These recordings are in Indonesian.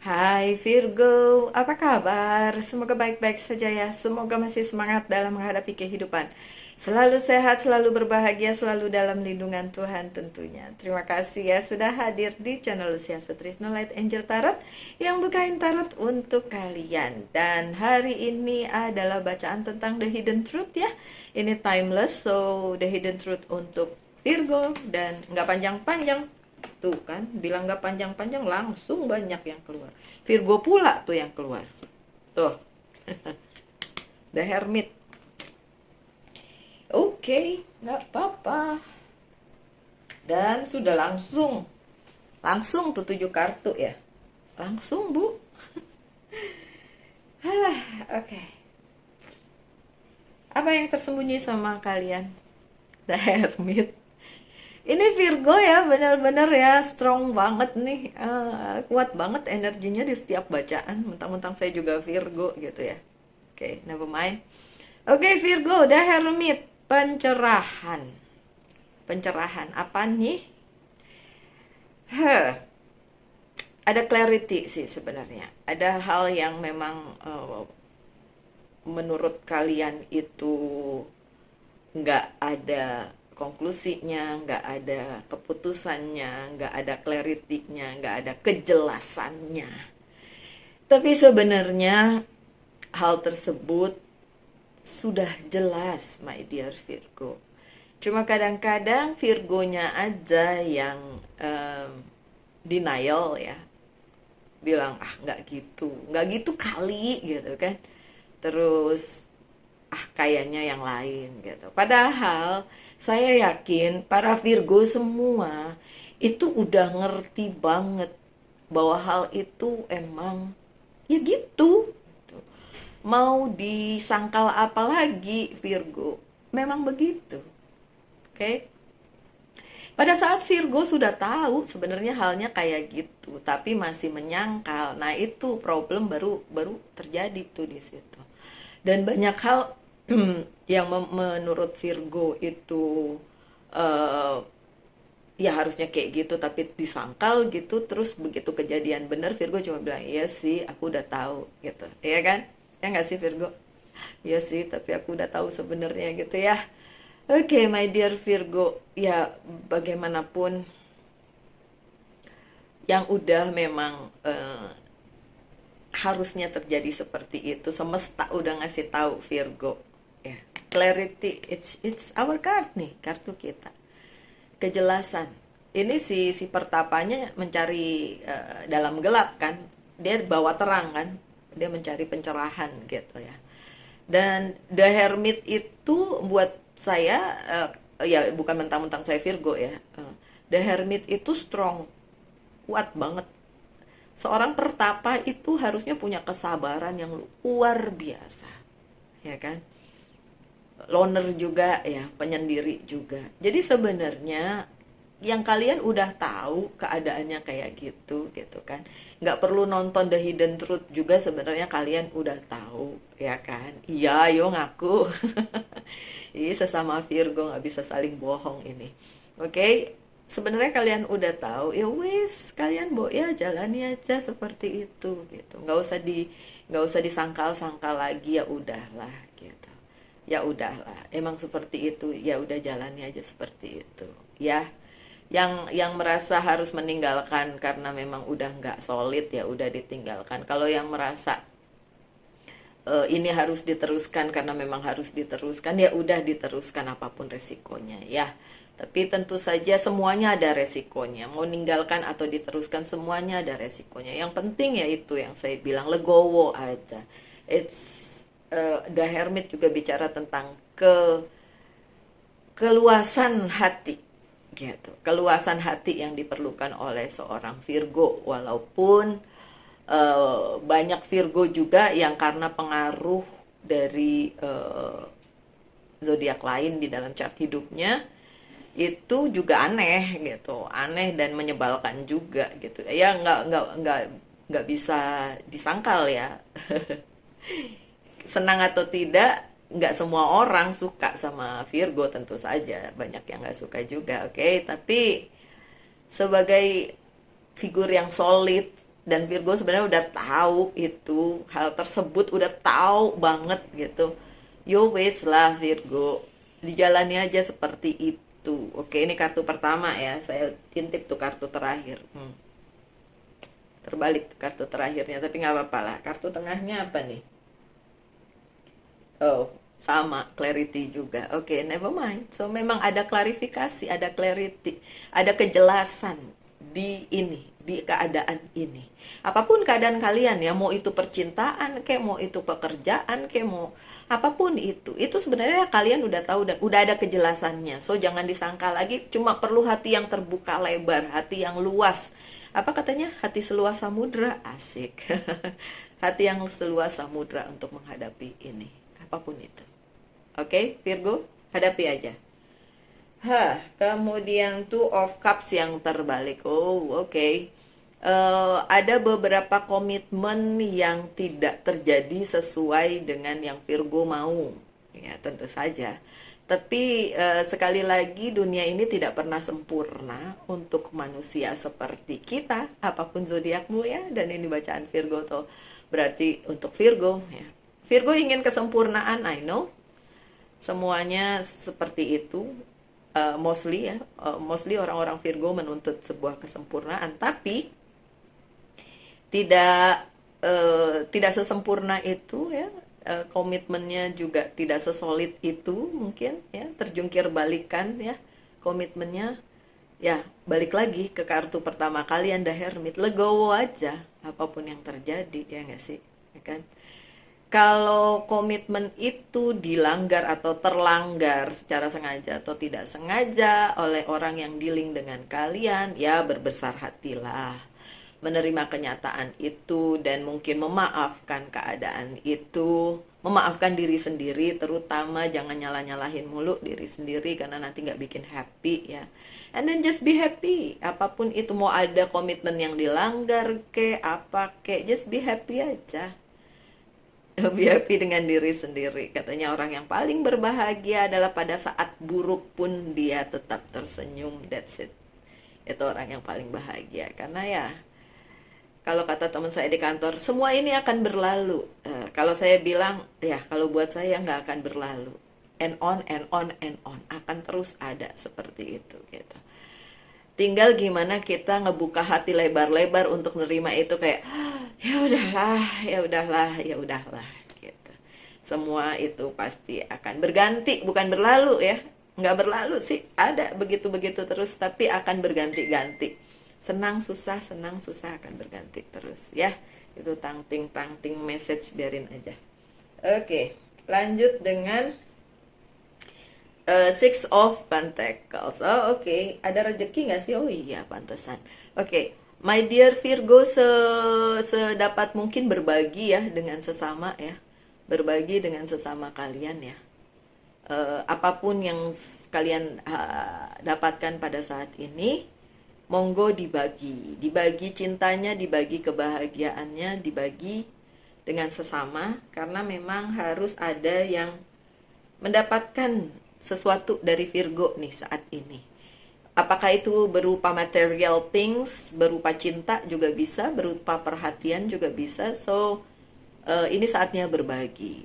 Hai Virgo, apa kabar? Semoga baik-baik saja ya. Semoga masih semangat dalam menghadapi kehidupan. Selalu sehat, selalu berbahagia, selalu dalam lindungan Tuhan tentunya. Terima kasih ya sudah hadir di channel Lucia Sutrisno Light Angel Tarot yang bukain tarot untuk kalian. Dan hari ini adalah bacaan tentang The Hidden Truth ya. Ini timeless, so The Hidden Truth untuk Virgo dan nggak panjang-panjang. Tuh kan, bilang gak panjang-panjang langsung banyak yang keluar. Virgo pula tuh yang keluar. Tuh. The Hermit. Oke, nggak apa-apa. Dan sudah langsung. Langsung tuh 7 kartu ya. Langsung, Bu. Oke. Apa yang tersembunyi sama kalian? The Hermit. Ini Virgo ya, benar-benar ya strong banget nih. Kuat banget energinya di setiap bacaan. Mentang-mentang saya juga Virgo gitu ya. Oke, never mind. Oke, Virgo, The Hermit. Pencerahan. Pencerahan apa nih? Ada clarity sih sebenarnya. Ada hal yang memang menurut kalian itu nggak ada konklusinya, nggak ada keputusannya, nggak ada clarity-nya, nggak ada kejelasannya. Tapi sebenarnya hal tersebut sudah jelas, my dear Virgo. Cuma kadang-kadang Virgonya aja yang denial ya, bilang nggak gitu kali gitu kan. Terus kayaknya yang lain gitu. Padahal saya yakin para Virgo semua itu udah ngerti banget bahwa hal itu emang ya gitu. Mau disangkal apa lagi Virgo? Memang begitu. Oke? Pada saat Virgo sudah tahu sebenarnya halnya kayak gitu, tapi masih menyangkal. Nah, itu problem baru terjadi tuh di situ. Dan banyak hal yang menurut Virgo itu uh, ya harusnya kayak gitu tapi disangkal gitu, terus begitu kejadian bener Virgo cuma bilang iya sih aku udah tahu gitu, ya kan, ya nggak sih Virgo? Iya sih tapi aku udah tahu sebenarnya gitu ya. Oke, my dear Virgo, ya bagaimanapun yang udah memang harusnya terjadi seperti itu, semesta udah ngasih tahu Virgo ya. Clarity, it's our card nih, kartu kita. Kejelasan. Ini si pertapanya mencari dalam gelap kan, dia bawa terang kan, dia mencari pencerahan gitu ya. Dan The Hermit itu buat saya ya bukan mentang-mentang saya Virgo ya. The Hermit itu strong, kuat banget. Seorang pertapa itu harusnya punya kesabaran yang luar biasa, ya kan? Loner juga ya, penyendiri juga. Jadi sebenarnya yang kalian udah tahu keadaannya kayak gitu kan. Nggak perlu nonton The Hidden Truth juga, sebenarnya kalian udah tahu, ya kan? Iya, yo ngaku. Ini sesama Virgo nggak bisa saling bohong ini. Oke, sebenarnya kalian udah tahu, ya wis, kalian ya jalani aja seperti itu gitu. Nggak usah disangkal-sangkal lagi, ya udahlah gitu. Ya udahlah, emang seperti itu, ya udah jalani aja seperti itu ya. Yang merasa harus meninggalkan karena memang udah nggak solid, ya udah ditinggalkan. Kalau yang merasa ini harus diteruskan karena memang harus diteruskan, ya udah diteruskan apapun resikonya ya. Tapi tentu saja semuanya ada resikonya, mau ninggalkan atau diteruskan semuanya ada resikonya. Yang penting ya itu yang saya bilang, legowo aja. The Hermit juga bicara tentang keluasan hati gitu. Keluasan hati yang diperlukan oleh seorang Virgo, walaupun banyak Virgo juga yang karena pengaruh dari zodiak lain di dalam chart hidupnya itu juga aneh gitu, aneh dan menyebalkan juga gitu ya. Nggak bisa disangkal ya. Senang atau tidak, nggak semua orang suka sama Virgo, tentu saja banyak yang nggak suka juga, oke. Tapi sebagai figur yang solid dan Virgo sebenarnya udah tahu itu hal tersebut, udah tahu banget gitu. Yo wes lah Virgo, dijalani aja seperti itu. Oke, ini kartu pertama ya, saya intip tuh kartu terakhir. Terbalik tuh kartu terakhirnya, tapi nggak apa-apa lah. Kartu tengahnya apa nih? Oh, sama, clarity juga. Oke, never mind. So, memang ada klarifikasi, ada clarity, ada kejelasan di ini, di keadaan ini. Apapun keadaan kalian ya, mau itu percintaan, kayak mau itu pekerjaan, kayak mau apapun itu sebenarnya kalian udah tahu dan udah ada kejelasannya. So, jangan disangka lagi, cuma perlu hati yang terbuka lebar, hati yang luas. Apa katanya? Hati seluas samudra, asik. Hati yang seluas samudra untuk menghadapi ini, apapun itu. Oke, Virgo, hadapi aja. Kemudian Two of Cups yang terbalik. Oh, oke. Ada beberapa komitmen yang tidak terjadi sesuai dengan yang Virgo mau. Ya, tentu saja. Tapi sekali lagi dunia ini tidak pernah sempurna untuk manusia seperti kita, apapun zodiakmu ya, dan ini bacaan Virgo tuh berarti untuk Virgo ya. Virgo ingin kesempurnaan, I know. Semuanya seperti itu, mostly ya, mostly orang-orang Virgo menuntut sebuah kesempurnaan, tapi tidak sesempurna itu ya. Komitmennya juga tidak sesolid itu mungkin ya, terjungkir balikan ya komitmennya ya. Balik lagi ke kartu pertama kalian, The Hermit, legowo aja apapun yang terjadi, ya nggak sih, ya kan? Kalau komitmen itu dilanggar atau terlanggar secara sengaja atau tidak sengaja oleh orang yang dealing dengan kalian, ya berbesar hatilah, menerima kenyataan itu dan mungkin memaafkan keadaan itu, memaafkan diri sendiri, terutama jangan nyalah-nyalahin mulu diri sendiri karena nanti nggak bikin happy ya. And then just be happy, apapun itu, mau ada komitmen yang dilanggar ke apa ke, just be happy aja. Be happy dengan diri sendiri. Katanya orang yang paling berbahagia adalah pada saat buruk pun dia tetap tersenyum, that's it. Itu orang yang paling bahagia, karena ya kalau kata teman saya di kantor, semua ini akan berlalu. Kalau saya bilang, ya kalau buat saya nggak akan berlalu. And on, and on, and on. Akan terus ada seperti itu gitu. Tinggal gimana kita ngebuka hati lebar-lebar untuk nerima itu, kayak, ya udahlah, ya udahlah, ya udahlah gitu. Semua itu pasti akan berganti, bukan berlalu ya. Nggak berlalu sih, ada begitu-begitu terus, tapi akan berganti-ganti. Senang susah akan berganti terus ya. Itu tangting message, biarin aja. Oke, lanjut dengan Six of Pentacles. Oh oke. Ada rezeki nggak sih? Oh iya, pantesan. Oke, my dear Virgo, sedapat mungkin berbagi ya dengan sesama ya. Berbagi dengan sesama kalian ya. Apapun yang kalian dapatkan pada saat ini, monggo dibagi cintanya, dibagi kebahagiaannya, dibagi dengan sesama, karena memang harus ada yang mendapatkan sesuatu dari Virgo nih saat ini. Apakah itu berupa material things, berupa cinta juga bisa, berupa perhatian juga bisa. So ini saatnya berbagi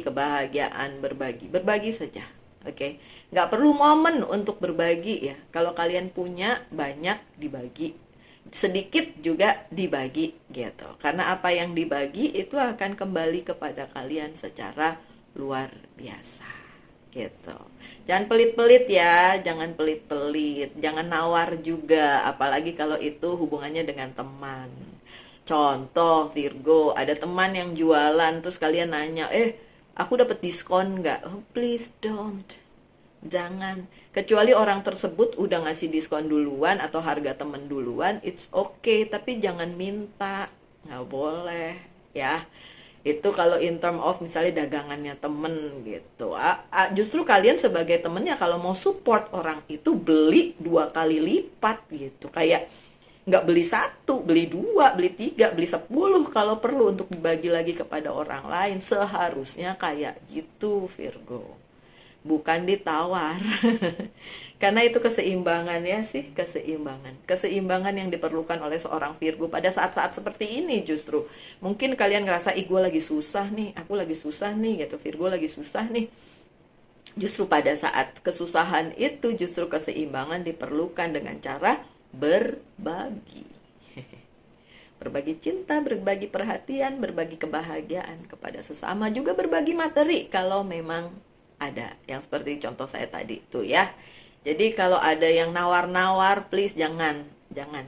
kebahagiaan, berbagi saja. Oke, nggak perlu momen untuk berbagi ya. Kalau kalian punya banyak, dibagi, sedikit juga dibagi gitu. Karena apa yang dibagi itu akan kembali kepada kalian secara luar biasa gitu. Jangan pelit-pelit ya, jangan pelit-pelit, jangan nawar juga, apalagi kalau itu hubungannya dengan teman. Contoh Virgo, ada teman yang jualan terus kalian nanya, aku dapat diskon nggak? Oh, please don't. Jangan. Kecuali orang tersebut udah ngasih diskon duluan atau harga temen duluan, it's okay. Tapi jangan minta. Nggak boleh. Ya. Itu kalau in term of misalnya dagangannya temen gitu. Justru kalian sebagai temennya kalau mau support orang itu, beli 2 kali lipat gitu. Kayak nggak beli 1, beli 2, beli 3, beli 10 kalau perlu untuk dibagi lagi kepada orang lain. Seharusnya kayak gitu Virgo. bukan ditawar. Karena itu keseimbangan ya sih, keseimbangan. Keseimbangan yang diperlukan oleh seorang Virgo pada saat-saat seperti ini justru. Mungkin kalian ngerasa, ih gue lagi susah nih, aku lagi susah nih gitu, Virgo lagi susah nih. Justru pada saat kesusahan itu justru keseimbangan diperlukan dengan cara berbagi. Berbagi cinta, berbagi perhatian, berbagi kebahagiaan kepada sesama, juga berbagi materi kalau memang ada. Yang seperti contoh saya tadi itu ya. Jadi kalau ada yang nawar-nawar, please jangan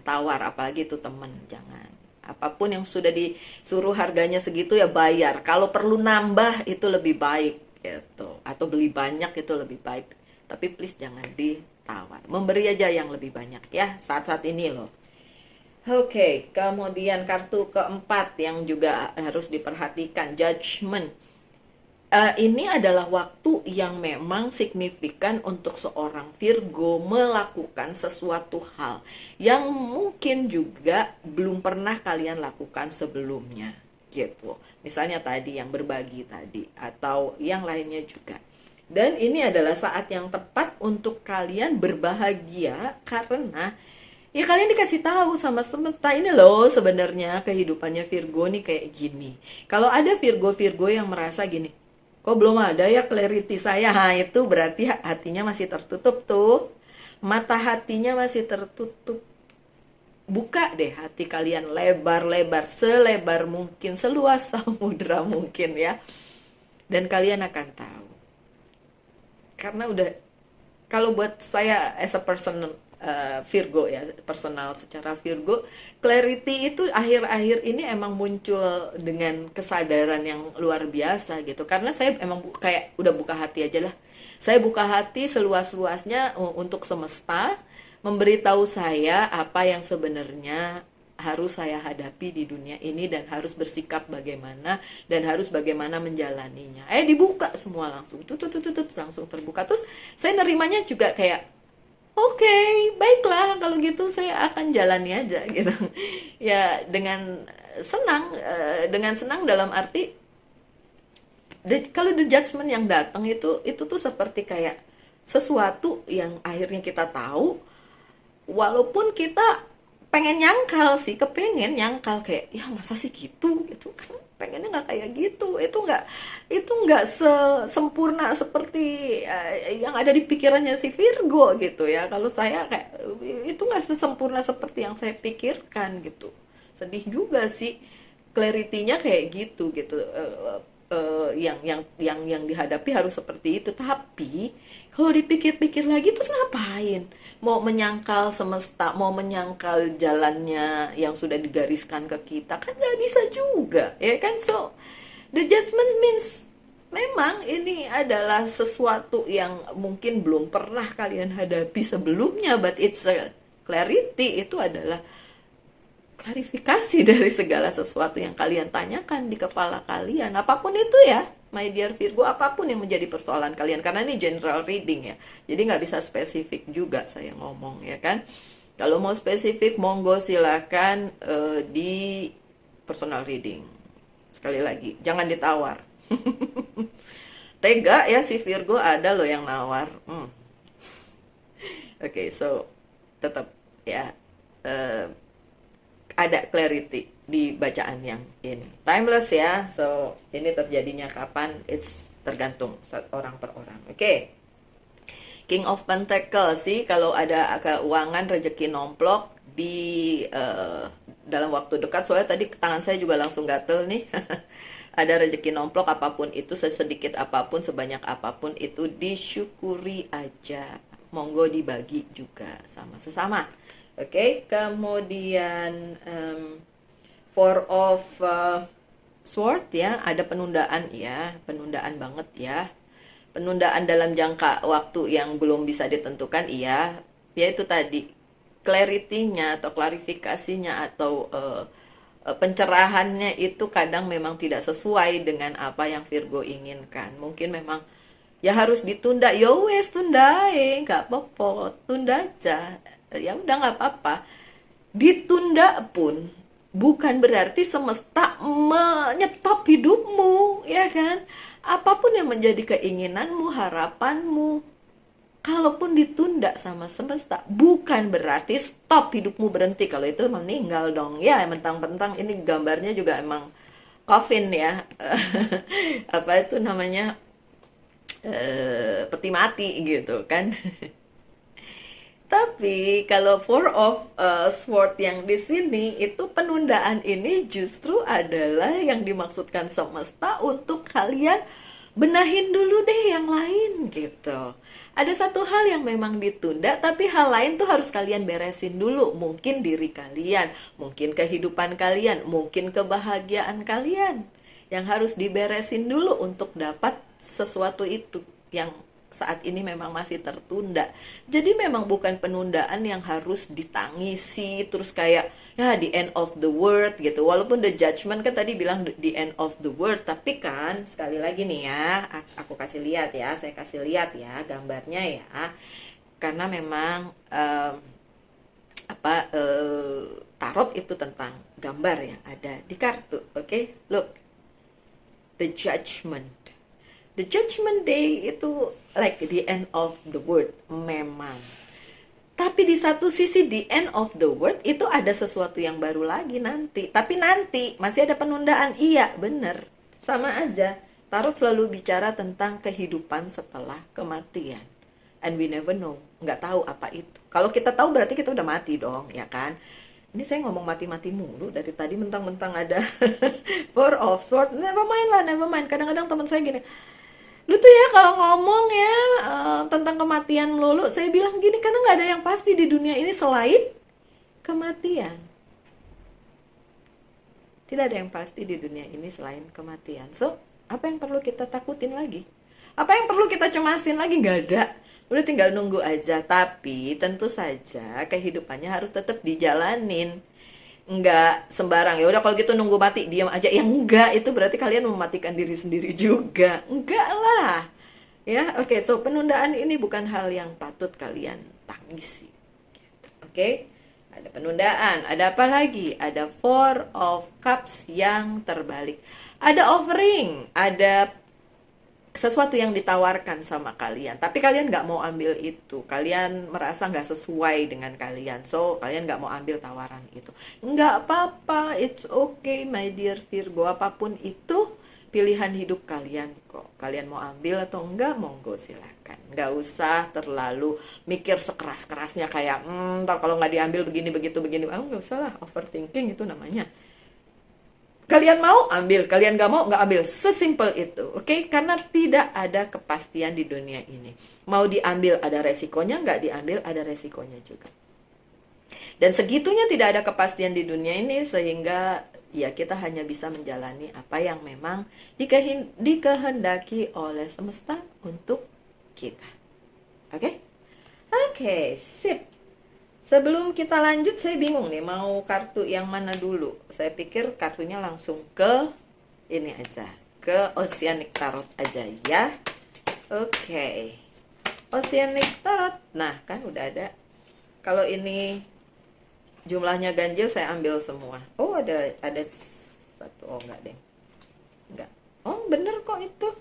tawar, apalagi itu temen, jangan. Apapun yang sudah disuruh harganya segitu ya bayar. Kalau perlu nambah itu lebih baik gitu. Atau beli banyak itu lebih baik. Tapi please jangan ditawar. Memberi aja yang lebih banyak ya saat-saat ini loh. Oke, kemudian kartu keempat yang juga harus diperhatikan, Judgment. Ini adalah waktu yang memang signifikan untuk seorang Virgo melakukan sesuatu hal yang mungkin juga belum pernah kalian lakukan sebelumnya gitu. Misalnya tadi yang berbagi tadi atau yang lainnya juga. Dan ini adalah saat yang tepat untuk kalian berbahagia karena ya kalian dikasih tahu sama semesta ini loh sebenarnya kehidupannya Virgo nih kayak gini. Kalau ada Virgo-Virgo yang merasa gini, kok belum ada ya clarity saya? Nah, itu berarti hatinya masih tertutup tuh. Mata hatinya masih tertutup. Buka deh hati kalian lebar-lebar, selebar mungkin, seluas samudra mungkin ya. Dan kalian akan tahu. Karena udah, kalau buat saya as a person Virgo ya, personal secara Virgo, clarity itu akhir-akhir ini emang muncul dengan kesadaran yang luar biasa gitu. Karena saya emang kayak udah buka hati aja lah. Saya buka hati seluas-luasnya untuk semesta, memberitahu saya apa yang sebenarnya harus saya hadapi di dunia ini dan harus bersikap bagaimana dan harus bagaimana menjalaninya. Dibuka semua langsung, langsung terbuka. Terus saya nerimanya juga kayak oke, baiklah kalau gitu saya akan jalani aja gitu. Ya dengan senang dalam arti kalau the judgment yang datang itu tuh seperti kayak sesuatu yang akhirnya kita tahu, walaupun kita pengen nyangkal sih, kepengen nyangkal kayak ya masa sih gitu kan, pengennya nggak kayak gitu, itu nggak sempurna seperti yang ada di pikirannya si Virgo gitu ya. Kalau saya kayak itu nggak sesempurna seperti yang saya pikirkan gitu. Sedih juga sih, clarity-nya kayak gitu yang dihadapi harus seperti itu. Tapi kalau dipikir-pikir lagi terus ngapain? Mau menyangkal semesta, mau menyangkal jalannya yang sudah digariskan ke kita, kan nggak bisa juga, ya kan? So, the judgment means memang ini adalah sesuatu yang mungkin belum pernah kalian hadapi sebelumnya, but it's a clarity, itu adalah klarifikasi dari segala sesuatu yang kalian tanyakan di kepala kalian. Apapun itu ya, my dear Virgo, apapun yang menjadi persoalan kalian. Karena ini general reading ya, jadi nggak bisa spesifik juga saya ngomong ya kan. Kalau mau spesifik, monggo silakan di personal reading. Sekali lagi, jangan ditawar. Tega ya si Virgo, ada loh yang nawar. Oke, so tetap ya ada clarity di bacaan yang ini. Timeless ya, so ini terjadinya kapan, it's tergantung orang per orang. Oke. King of Pentacles sih, kalau ada keuangan rezeki nomplok di dalam waktu dekat, soalnya tadi tangan saya juga langsung gatel nih. Ada rezeki nomplok apapun itu, sesedikit apapun, sebanyak apapun itu disyukuri aja. Monggo dibagi juga sama sesama. Oke, kemudian Four of Sword ya, ada penundaan ya, penundaan banget ya. Penundaan dalam jangka waktu yang belum bisa ditentukan iya, yaitu tadi clarity-nya atau klarifikasinya atau pencerahannya itu kadang memang tidak sesuai dengan apa yang Virgo inginkan. Mungkin memang ya harus ditunda, yo wes tundain, nggak apa-apa, tunda aja. Ya udah nggak apa-apa. Ditunda pun bukan berarti semesta menyetop hidupmu, ya kan? Apapun yang menjadi keinginanmu, harapanmu, kalaupun ditunda sama semesta, bukan berarti stop, hidupmu berhenti. Kalau itu meninggal dong. Ya, mentang-mentang ini gambarnya juga emang coffin ya. Apa itu namanya? Peti mati gitu kan. Tapi kalau Four of Sword yang di sini itu penundaan ini justru adalah yang dimaksudkan semesta untuk kalian benahin dulu deh yang lain gitu. Ada satu hal yang memang ditunda, tapi hal lain tuh harus kalian beresin dulu. Mungkin diri kalian, mungkin kehidupan kalian, mungkin kebahagiaan kalian yang harus diberesin dulu untuk dapat sesuatu itu yang saat ini memang masih tertunda. Jadi memang bukan penundaan yang harus ditangisi terus kayak ya the end of the world gitu. Walaupun the judgment kan tadi bilang the end of the world, tapi kan sekali lagi nih ya, aku kasih lihat ya, saya kasih lihat ya gambarnya ya. Karena memang tarot itu tentang gambar yang ada di kartu. Oke, look. The judgment. The judgment day itu like the end of the world memang. Tapi di satu sisi the end of the world itu ada sesuatu yang baru lagi nanti. Tapi nanti masih ada penundaan. Iya, bener. Sama aja. Tarot selalu bicara tentang kehidupan setelah kematian. And we never know. Nggak tahu apa itu. Kalau kita tahu berarti kita udah mati dong, ya kan? Ini saya ngomong mati-mati mulu dari tadi, mentang-mentang ada Four of Swords. Never mind lah, never mind. Kadang-kadang teman saya gini, lu tuh ya kalau ngomong ya tentang kematian melulu, saya bilang gini, karena nggak ada yang pasti di dunia ini selain kematian. Tidak ada yang pasti di dunia ini selain kematian. So, apa yang perlu kita takutin lagi? Apa yang perlu kita cemasin lagi? Nggak ada. Udah tinggal nunggu aja. Tapi tentu saja kehidupannya harus tetap dijalanin. Enggak sembarang. Ya udah kalau gitu nunggu mati diam aja. Ya enggak, itu berarti kalian mematikan diri sendiri juga. Enggak lah. Ya, oke. So penundaan ini bukan hal yang patut kalian tangisi. Gitu. Oke. Ada penundaan. Ada apa lagi? Ada Four of Cups yang terbalik. Ada offering. Ada sesuatu yang ditawarkan sama kalian, tapi kalian nggak mau ambil itu, kalian merasa nggak sesuai dengan kalian, so kalian nggak mau ambil tawaran itu. Nggak apa-apa, it's okay my dear Virgo, apapun itu pilihan hidup kalian kok. Kalian mau ambil atau enggak, monggo silakan. Nggak usah terlalu mikir sekeras-kerasnya kayak ntar kalau nggak diambil begini begitu begini, nggak usah lah, overthinking itu namanya. Kalian mau ambil, kalian gak mau nggak ambil, sesimpel itu, oke? Karena tidak ada kepastian di dunia ini. Mau diambil ada resikonya, nggak diambil ada resikonya juga. Dan segitunya tidak ada kepastian di dunia ini sehingga ya kita hanya bisa menjalani apa yang memang dikehendaki oleh semesta untuk kita, oke? Oke, sip. Sebelum kita lanjut, saya bingung nih mau kartu yang mana dulu. Saya pikir kartunya langsung ke ini aja, ke Oceanic Tarot aja ya. Oke. Oceanic Tarot. Nah, kan udah ada. Kalau ini jumlahnya ganjil, saya ambil semua. Oh, ada satu. Oh, enggak deh. Enggak. Oh, bener kok itu.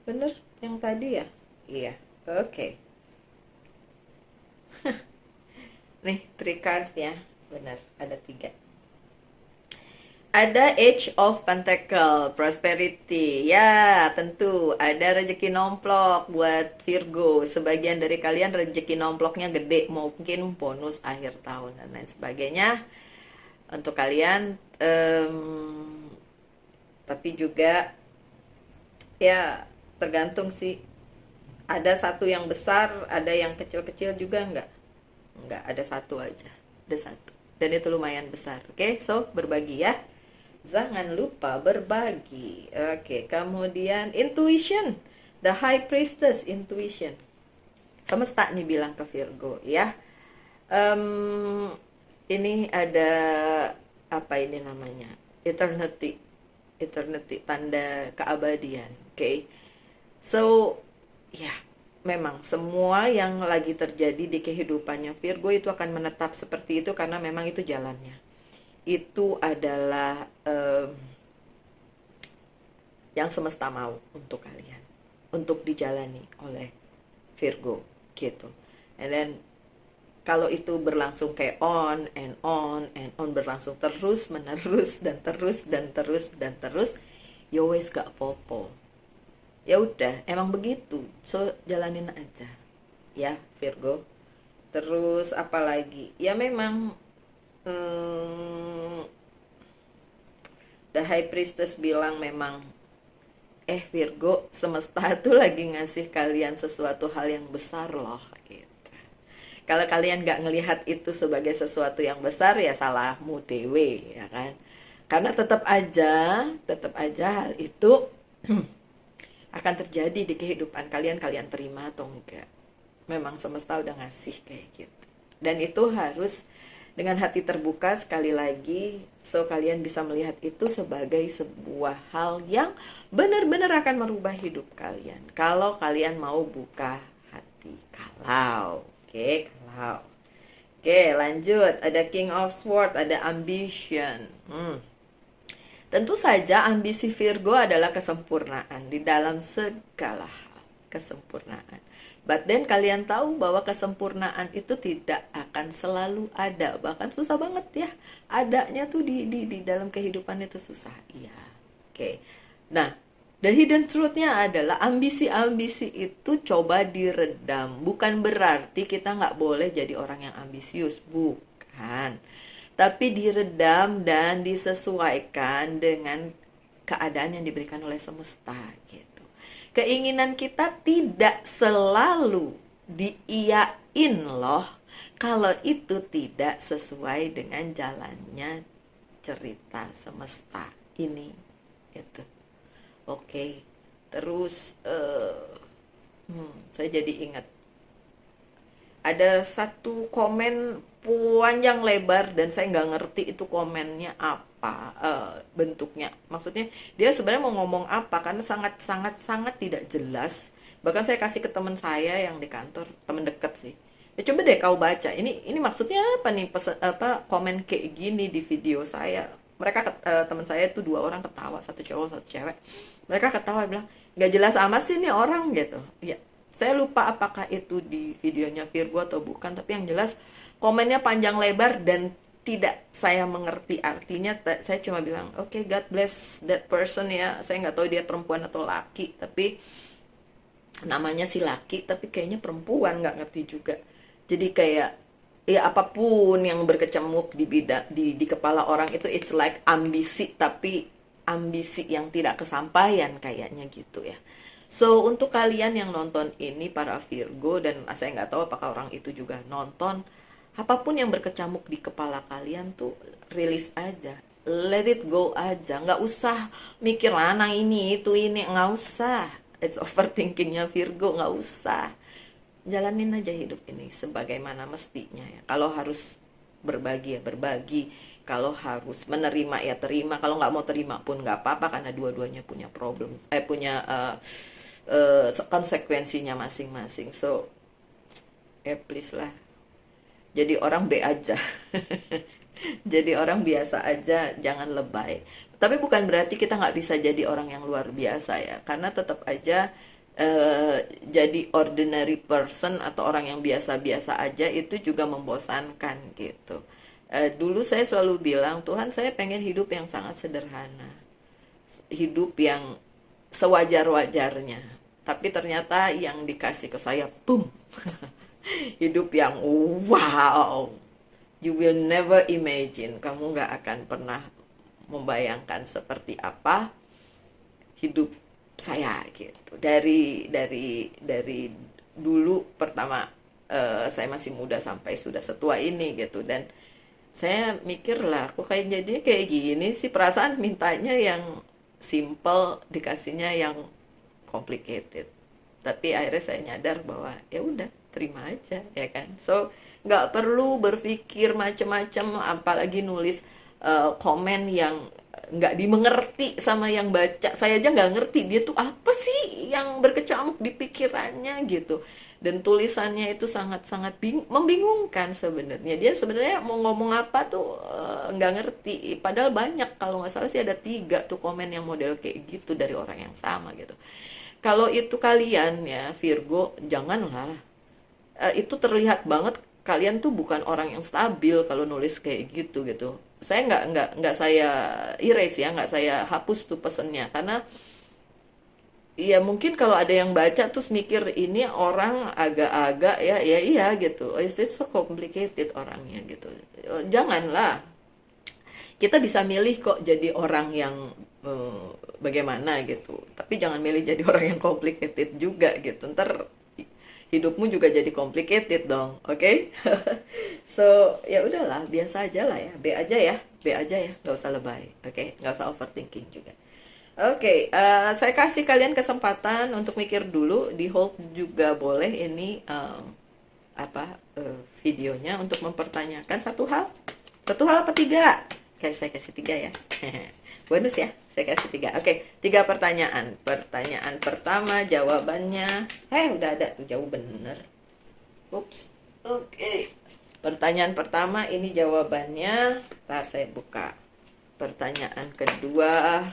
Bener yang tadi ya? Iya. Oke. Nih, 3 card ya. Benar, ada 3. Ada Age of Pentacle, Prosperity. Ya, tentu ada rezeki nomplok buat Virgo. Sebagian dari kalian rezeki nomploknya gede, mungkin bonus akhir tahun dan lain sebagainya. Untuk kalian, tapi juga ya tergantung sih. Ada satu yang besar, ada yang kecil-kecil juga enggak, ada satu aja, ada satu, dan itu lumayan besar. Oke, so berbagi ya, jangan lupa berbagi. Oke, kemudian intuition, the high priestess, intuition. Semesta nih bilang ke Virgo ya, ini ada apa ini namanya, eternity, tanda keabadian. Oke, so ya, memang semua yang lagi terjadi di kehidupannya Virgo itu akan menetap seperti itu karena memang itu jalannya. Itu adalah yang semesta mau untuk kalian, untuk dijalani oleh Virgo gitu. And then kalau itu berlangsung kayak on and on and on, berlangsung terus menerus dan terus dan terus dan terus, ya wes gak popo. Ya udah, emang begitu. So jalanin aja. Ya, Virgo. Terus apa lagi? Ya memang The High Priestess bilang memang Virgo, semesta tuh lagi ngasih kalian sesuatu hal yang besar loh gitu. Kalau kalian gak ngelihat itu sebagai sesuatu yang besar, ya salahmu dewe, ya kan. Karena tetap aja hal itu akan terjadi di kehidupan kalian terima atau enggak. Memang semesta udah ngasih kayak gitu. Dan itu harus dengan hati terbuka sekali lagi, so kalian bisa melihat itu sebagai sebuah hal yang benar-benar akan merubah hidup kalian. Kalau kalian mau buka hati. Kalau. Oke, lanjut. Ada King of Swords, ada ambition. Tentu saja ambisi Virgo adalah kesempurnaan di dalam segala hal. Kesempurnaan. But then kalian tahu bahwa kesempurnaan itu tidak akan selalu ada. Bahkan susah banget ya. Adanya tuh di dalam kehidupan itu susah. Iya. Oke. Nah, the hidden truth-nya adalah ambisi-ambisi itu coba diredam. Bukan berarti kita nggak boleh jadi orang yang ambisius. Bukan. Tapi diredam dan disesuaikan dengan keadaan yang diberikan oleh semesta gitu. Keinginan kita tidak selalu diiyain loh kalau itu tidak sesuai dengan jalannya cerita semesta ini itu. Oke. Terus saya jadi ingat ada satu komen panjang lebar dan saya nggak ngerti itu komennya apa, bentuknya. Maksudnya dia sebenarnya mau ngomong apa, karena sangat tidak jelas. Bahkan saya kasih ke teman saya yang di kantor, teman dekat sih. Ya coba deh kau baca. Ini maksudnya apa nih, komen kayak gini di video saya. Mereka teman saya itu 2 orang ketawa, 1 cowok 1 cewek. Mereka ketawa bilang, nggak jelas amat sih nih orang gitu. Ya, saya lupa apakah itu di videonya Virgo atau bukan, tapi yang jelas komennya panjang lebar dan tidak saya mengerti artinya. Saya cuma bilang, oke, God bless that person ya. Saya nggak tahu dia perempuan atau laki, tapi namanya si laki, tapi kayaknya perempuan, nggak ngerti juga. Jadi kayak ya apapun yang berkecamuk di kepala orang itu, it's like ambisi, tapi ambisi yang tidak kesampaian kayaknya gitu ya. So untuk kalian yang nonton ini, para Virgo, dan saya nggak tahu apakah orang itu juga nonton, apapun yang berkecamuk di kepala kalian tuh rilis aja, let it go aja, nggak usah mikir lanang ini itu ini, nggak usah. It's overthinkingnya Virgo, nggak usah. Jalanin aja hidup ini sebagaimana mestinya ya. Kalau harus berbagi ya berbagi, kalau harus menerima ya terima, kalau nggak mau terima pun nggak apa-apa, karena dua-duanya punya problem, punya konsekuensinya masing-masing. So please lah, jadi orang B aja. Jadi orang biasa aja, jangan lebay. Tapi bukan berarti kita nggak bisa jadi orang yang luar biasa ya, karena tetap aja jadi ordinary person atau orang yang biasa-biasa aja itu juga membosankan gitu. Dulu saya selalu bilang, Tuhan, saya pengen hidup yang sangat sederhana, hidup yang sewajar-wajarnya. Tapi ternyata yang dikasih ke saya, boom, hidup yang wow, you will never imagine, kamu gak akan pernah membayangkan seperti apa hidup saya gitu. Dari dulu pertama saya masih muda sampai sudah setua ini gitu, dan saya mikir lah, kok kayak jadinya kayak gini sih, perasaan mintanya yang simple dikasihnya yang complicated. Tapi akhirnya saya nyadar bahwa ya udah, terima aja ya kan. So nggak perlu berpikir macam-macam, apalagi nulis komen yang nggak dimengerti sama yang baca. Saya aja nggak ngerti dia tuh apa sih yang berkecamuk di pikirannya gitu. Dan tulisannya itu sangat-sangat membingungkan sebenarnya. Dia sebenarnya mau ngomong apa tuh nggak ngerti. Padahal banyak, kalau nggak salah sih ada 3 tuh komen yang model kayak gitu dari orang yang sama gitu. Kalau itu kalian ya Virgo, janganlah. Itu terlihat banget kalian tuh bukan orang yang stabil kalau nulis kayak gitu gitu. Saya nggak saya erase ya, nggak saya hapus tuh pesennya, karena ya mungkin kalau ada yang baca terus mikir ini orang agak-agak ya ya iya gitu. Is it so complicated orangnya gitu. Janganlah. Kita bisa milih kok jadi orang yang bagaimana gitu. Tapi jangan milih jadi orang yang complicated juga gitu. Ntar hidupmu juga jadi complicated dong, oke? Okay? So ya udahlah, biasa aja lah ya, B aja ya, B aja ya, nggak usah lebay, oke? Okay? Nggak usah overthinking juga. Oke, saya kasih kalian kesempatan untuk mikir dulu, di hold juga boleh ini videonya untuk mempertanyakan satu hal apa 3? Oke, saya kasih 3 ya. Bonus ya, saya kasih 3. Oke, 3 pertanyaan. Pertanyaan pertama jawabannya, udah ada tuh, jauh bener. Ups, oke. Pertanyaan pertama ini jawabannya, ntar saya buka. Pertanyaan kedua,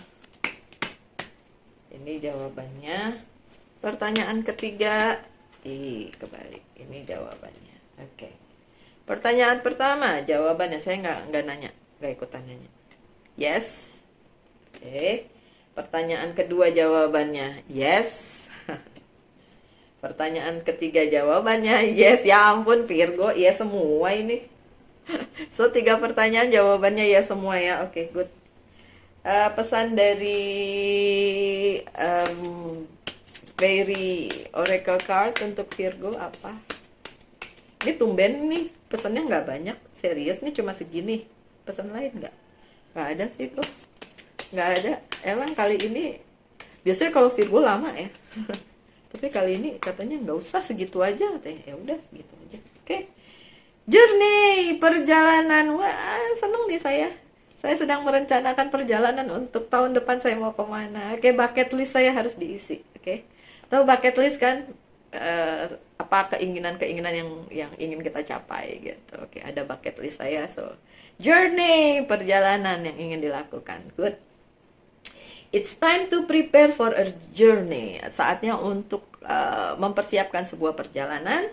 ini jawabannya. Pertanyaan ketiga, kebalik, ini jawabannya. Oke. Pertanyaan pertama jawabannya, saya nggak nanya, nggak ikutan nanya. Yes. Oke. Pertanyaan kedua jawabannya yes. Pertanyaan ketiga jawabannya yes. Ya ampun Virgo, ya semua ini. So 3 pertanyaan jawabannya ya semua ya. Oke, good. Pesan dari Fairy Oracle Card untuk Virgo apa? Ini tumben nih, pesannya nggak banyak. Serius nih cuma segini. Pesan lain nggak? Nggak ada Virgo. Nggak ada. Emang kali ini, biasanya kalau Virgo lama ya. Tapi kali ini katanya nggak usah, segitu aja katanya. Ya udah segitu aja. Oke. Journey, perjalanan. Wah, seneng nih saya. Saya sedang merencanakan perjalanan untuk tahun depan saya mau kemana. Oke, bucket list saya harus diisi. Oke. Tahu bucket list kan? Apa keinginan-keinginan yang ingin kita capai gitu. Oke, ada bucket list saya. So, journey, perjalanan yang ingin dilakukan. Good. It's time to prepare for a journey. Saatnya untuk mempersiapkan sebuah perjalanan.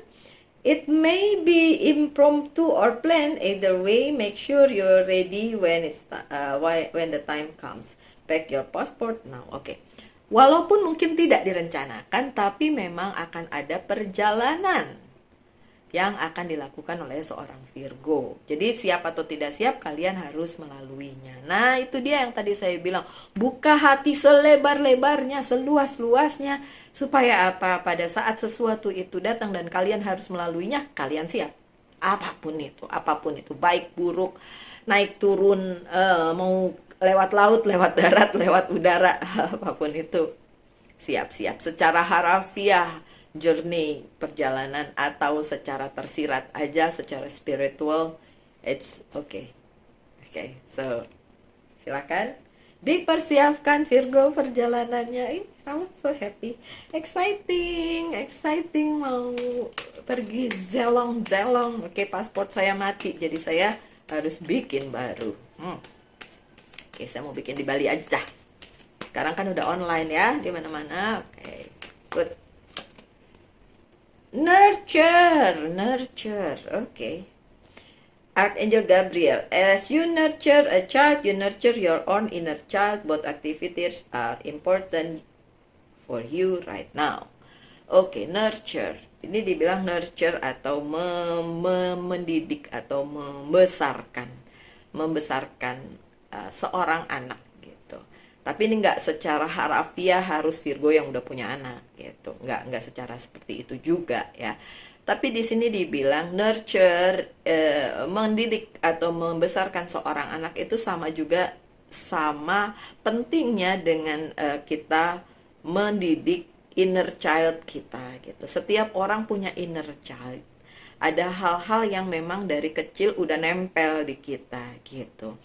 It may be impromptu or planned. Either way, make sure you're ready when the time comes. Pack your passport now. Oke. Walaupun mungkin tidak direncanakan, tapi memang akan ada perjalanan yang akan dilakukan oleh seorang Virgo. Jadi siap atau tidak siap, kalian harus melaluinya. Nah, itu dia yang tadi saya bilang, buka hati selebar-lebarnya, seluas-luasnya, supaya apa? Pada saat sesuatu itu datang dan kalian harus melaluinya, kalian siap. Apapun itu, baik buruk, naik turun, mau lewat laut, lewat darat, lewat udara, apapun itu, siap-siap. Secara harafiah, journey, perjalanan, atau secara tersirat aja, secara spiritual, it's okay. Okay, so silakan dipersiapkan Virgo perjalanannya. I'm so happy, exciting mau pergi jelong. Oke, paspor saya mati, jadi saya harus bikin baru. Oke, saya mau bikin di Bali aja. Sekarang kan udah online ya, di mana-mana. Oke, good. Nurture. Okay. Archangel Gabriel, as you nurture a child, you nurture your own inner child. Both activities are important for you right now. Okay, nurture. Ini dibilang nurture atau mendidik atau membesarkan seorang anak gitu. Tapi ini nggak secara harafiah harus Virgo yang udah punya anak gitu, nggak secara seperti itu juga ya. Tapi di sini dibilang nurture, mendidik atau membesarkan seorang anak itu sama pentingnya dengan kita mendidik inner child kita gitu. Setiap orang punya inner child. Ada hal-hal yang memang dari kecil udah nempel di kita gitu.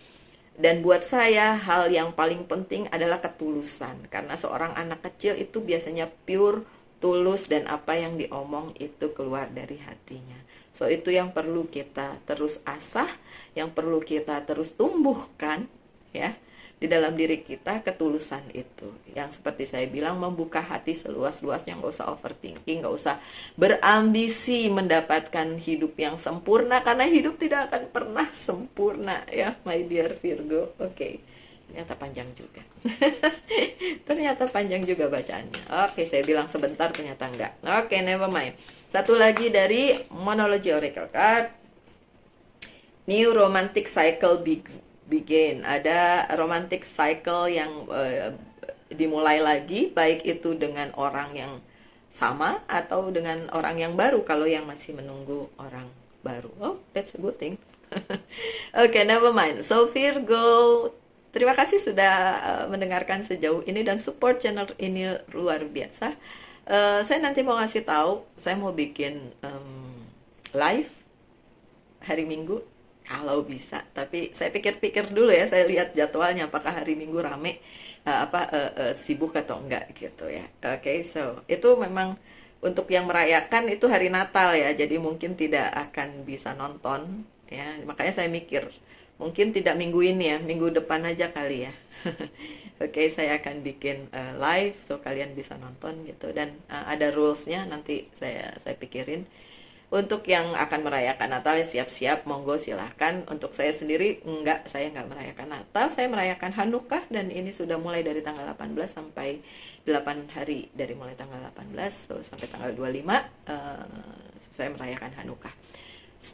Dan buat saya hal yang paling penting adalah ketulusan. Karena seorang anak kecil itu biasanya pure, tulus, dan apa yang diomong itu keluar dari hatinya. So itu yang perlu kita terus asah, yang perlu kita terus tumbuhkan ya di dalam diri kita, ketulusan itu. Yang seperti saya bilang, membuka hati seluas-luasnya, nggak usah overthinking, nggak usah berambisi mendapatkan hidup yang sempurna, karena hidup tidak akan pernah sempurna ya, my dear Virgo. Oke. Ternyata panjang juga. Ternyata panjang juga bacaannya. Oke, saya bilang sebentar, ternyata enggak. Oke, never mind. Satu lagi dari Monology Oracle Card. New romantic cycle begin. Ada romantic cycle yang dimulai lagi, baik itu dengan orang yang sama atau dengan orang yang baru, kalau yang masih menunggu orang baru. Oh, that's a good thing. Oke, never mind. So Virgo, terima kasih sudah mendengarkan sejauh ini dan support channel ini luar biasa. Saya nanti mau ngasih tahu, saya mau bikin live hari Minggu kalau bisa. Tapi saya pikir-pikir dulu ya, saya lihat jadwalnya apakah hari Minggu rame, sibuk atau enggak gitu ya. Oke, so itu memang untuk yang merayakan itu hari Natal ya, jadi mungkin tidak akan bisa nonton ya. Makanya saya mikir mungkin tidak minggu ini ya, minggu depan aja kali ya. Oke, saya akan bikin live so kalian bisa nonton gitu, dan ada rulesnya nanti saya pikirin. Untuk yang akan merayakan Natal ya siap-siap, monggo silahkan. Untuk saya sendiri enggak, saya enggak merayakan Natal, saya merayakan Hanukkah, dan ini sudah mulai dari tanggal 18 sampai 8 hari dari mulai tanggal 18 so, sampai tanggal 25 saya merayakan Hanukkah.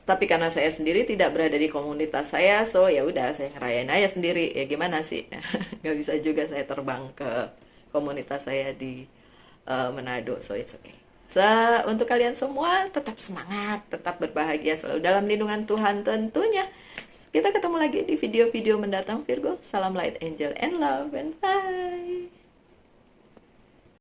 Tapi karena saya sendiri tidak berada di komunitas saya, so ya udah saya ngerayain aja sendiri. Ya gimana sih? Nggak bisa juga saya terbang ke komunitas saya di Manado, so it's okay. So, untuk kalian semua tetap semangat, tetap berbahagia selalu dalam lindungan Tuhan tentunya. Kita ketemu lagi di video-video mendatang Virgo. Salam light, angel, and love, and bye.